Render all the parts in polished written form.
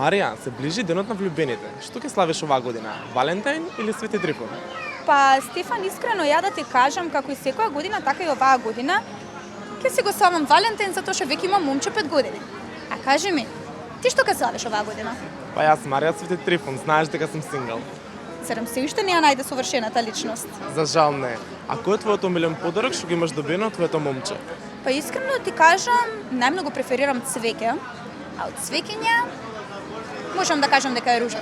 Марија, се ближи денот на влюбените. Што ќе славиш оваа година? Валентин или Свети Трифун? Па, Стефан, искрено ја да ти кажам, како и секоја година, така и оваа година, ќе си го славам Валентин затоа што веќе имам момче 5 години. А кажи ми, ти што ќе славиш оваа година? Па јас, Марија, Свети Трифун, знаеш дека сум сингл. Зарем се уште не ја најде совршената личност? За жал не. А кој е твојот омилен подарок што го имаш добиено од твоето момче? Па искрено ти кажам, најмногу преферирам цвеќе, а од цвеќиња можам да кажам дека е ружа.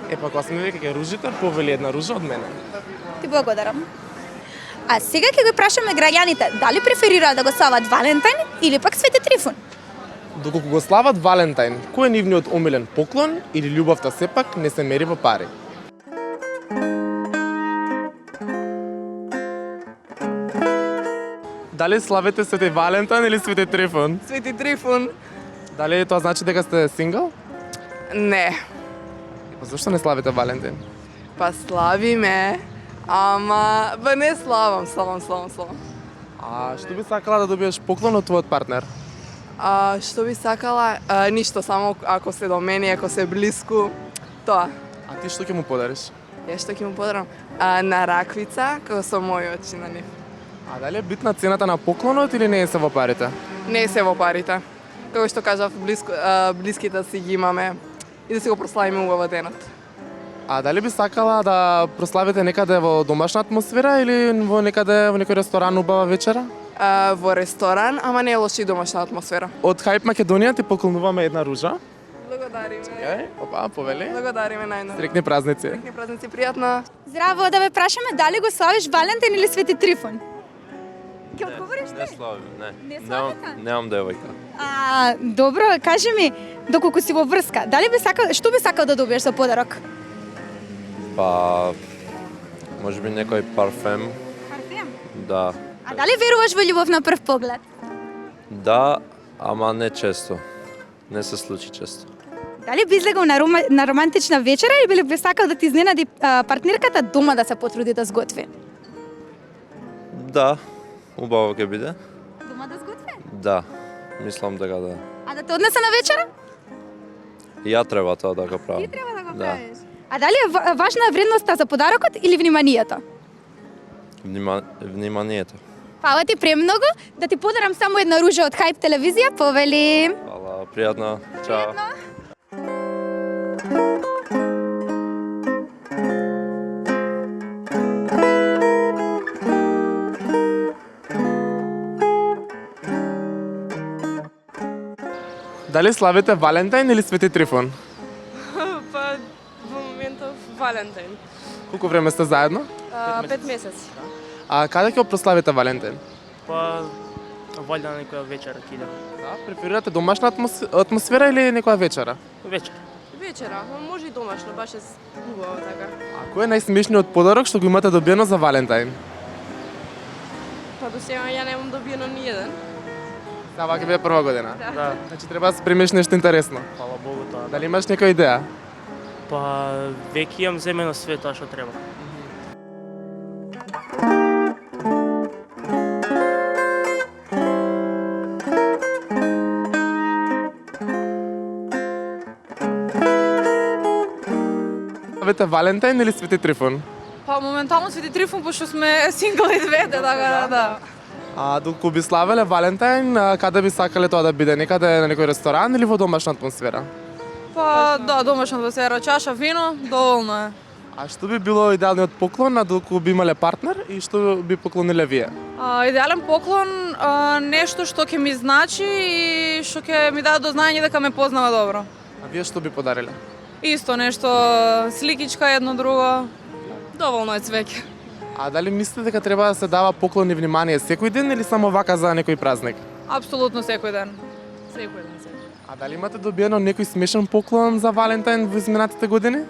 Па кога сме веќе ружите, повели една ружа од мене. Ти благодарам. А сега ќе го прашаме граѓаните, дали преферираат да го слават Валентин или пак Свети Трифун? Доколку го слават Валентин, кој е нивниот омилен поклон или љубовта сепак не се мери во пари? Дали славите Свети Валентин или Свети Трифун? Свети Трифун? Дали тоа значи дека сте сингл? Не. Па зашто не славите Валентин? Па славиме, ама... Ба не славам. А што би сакала да добиеш поклон од твојот партнер? Што би сакала? Ништо, само ако се до мене, ако се блиску, тоа. А ти што ќе му подариш? Ја што ќе му подарам? На раквица, како со мои очи на нив. А дали е битна цената на поклонот или не е се во парите? Не се во парите. Како што кажав, блиските си ги имаме и да си го прославиме убаво денот. А дали би сакала да прославите некаде во домашна атмосфера или во некаде во некој ресторан убава вечера? Во ресторан, ама не е лошо и домашна атмосфера. Од Хајп Македонија ти поклонуваме една ружа. Благодариме. Опа, повели. Благодариме најнапред. Среќни празници. Среќни празници, пријатно. Здраво, да ве прашаме дали го славиш Валентин или Свети Трифун? Ќе одговориш Не ти? славим, не. Не славите? Немам девојка. Добро, кажи ми, доколку си во врска, дали би сакал, што би сакал да добиеш за подарок? Па, може би некој парфем. Парфем. Да. А дали веруваш во љубов на прв поглед? Да, ама не често. Не се случи често. Дали би излегал на романтична вечера или би сакал да ти изненади партнерката дома да се потруди да сготви? Да, убаво ќе биде. Дома да сготви? Да, мислам дека да. А да те однесе на вечера? Ја треба тоа да го правам. Ти треба да го Да. правиш. А дали е важна вредноста за подарокот или вниманието? Вниманието. Фала ти премногу, да ти подарам само една ружа од Хајп телевизија, повели. Фала, пријатно. Чао. Дали славите Валентин или Свети Трифун? Па, во моментов Валентин. Колку време сте заедно? 5 месеци. А каде ќе го прославите Валентин? Па, валјда на некоја вечера ќе идем. Да, преферирате домашна атмосфера или некоја вечера? Вечер. Вечера, ама може и домашно, баш е убаво така. А кој е најсмешниот подарок што го имате добиено за Валентин? Па до сега ја немам добиено ни еден. Ова ќе биде прва година. Да, Значи треба да се примеш нешто интересно. фала Богу тоа. Дали имаш некоја идеја? Па, веќе имам земено све тоа што треба. Славите Валентин или Свети Трифун? Па моментално Свети Трифун, пошто сме сингл и двете, така да. А доколку би славеле Валентин, каде би сакале тоа да биде? Некаде на некој ресторан или во домашна атмосфера? Па да, домашна атмосфера, чаша вино, доволно е. А што би било идеалниот поклон на доколку би имале партнер и што би поклониле вие? Идеален поклон, нешто што ќе ми значи и што ќе ми даде до знаење дека ме познава добро. А вие што би подариле? Исто нешто, сликичка едно друго, доволно е цвеќе. А дали мислите дека треба да се дава поклон и внимание секој ден или само вака за некој празник? Апсолутно секој ден. Секој ден. А дали имате добиено некој смешен поклон за Валентин во изминатите години?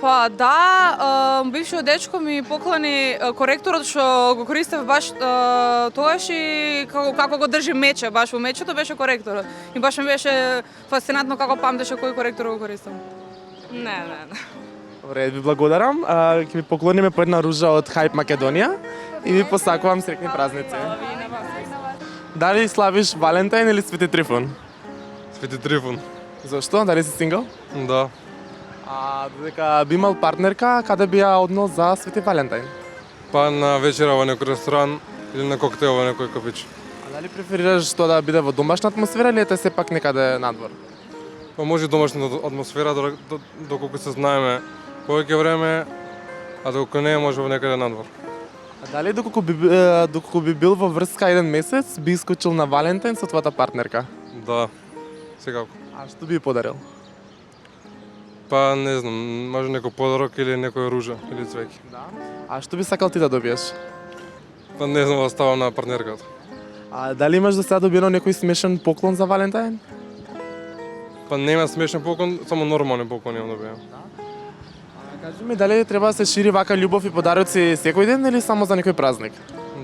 Па да, бившиот дечко ми поклони коректорот што го користев баш тогаш и како го држи мече, баш во мечето беше коректорот. И баш ми беше фасцинатно како памтеше кој коректор го користам. Не. Добре, ви благодарам. Ќе ви поклониме по една ружа од Хајп Македонија и ви посакувам среќни празници. Дали славиш Валентин или Свети Трифун? Свети Трифун. Зошто? Дали си сингл? Да. А додека би имал партнерка, каде би ја однел за Свети Валентин? Па на вечера во некој ресторан или на коктел во некој кафич. А дали преферираш тоа да биде во домашна атмосфера или ете сепак некаде надвор? Па може домашна атмосфера доколку се знаеме повеќе време, а доколку не може во некаде надвор. А дали доколку би бил во врска еден месец, би искочил на Валентин со твојата партнерка? Да. Секако. А што би подарил? Па не знам, може некој подарок или некоја ружа или цвеќе. Да. А што би сакал ти да добиеш? Па не знам, оставам на партнерката. А дали имаш до сега добиено некој смешен поклон за Валентин? Па нема смешен поклон, само нормални поклони имам добијам. Кажи ми, дали треба да се шири вака љубов и подароци секој ден или само за некој празник?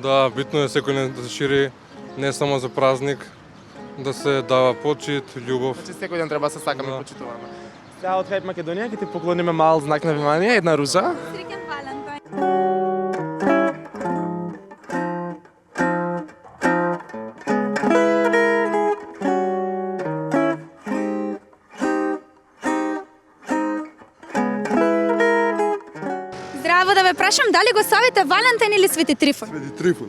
Да, битно е секој ден да се шири, не само за празник, да се дава почит, љубов. Значи секој ден треба да се сакаме Да. и почитуваме. Сега од Хајп Македонија ќе ти поклониме мал знак на внимание, една ружа. Среќен Валентин. Здраво, да ве прашам, дали го славите Валентин или Свети Трифон?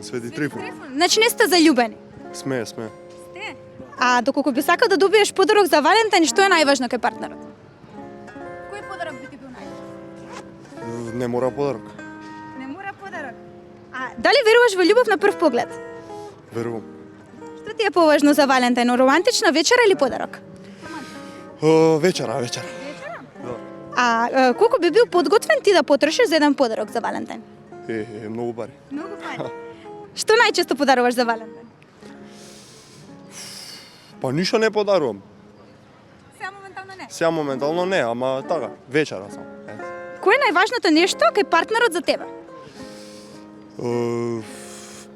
Свети Трифон. Значи не сте заљубени. Сме. Сте? А доколку би сакал да добиеш подарок за Валентин, што е најважно кај партнерот? Кој подарок би ти бил најважен? Не мора подарок. Не мора подарок. А дали веруваш во љубов на прв поглед? Верувам. Што ти е поважно за Валентин? Романтична вечера или подарок? Вечера. А колку би бил подготвен ти да потрошиш за еден подарок за Валентин? Многу пари. Многу пари. Што најчесто подаруваш за Валентин? Па ништо не подарувам. Сега моментално не. Сега моментално не, ама така, вечера сам. Ето. Кој е најважното нешто кај партнерот за тебе?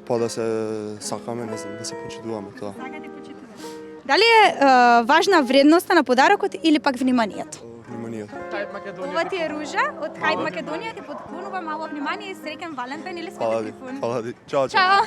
Па да се сакаме, не знам, да се почитуваме тоа. Дали е важна вредноста на подарокот или пак вниманието? Вниманието. Хајп Македонија. Ова ти е ружа од Хајп Македонија, ти подклонува мало внимание и среќен Валентин или Свети Фала ви. Трифон. Фала ви. Чао. Чао!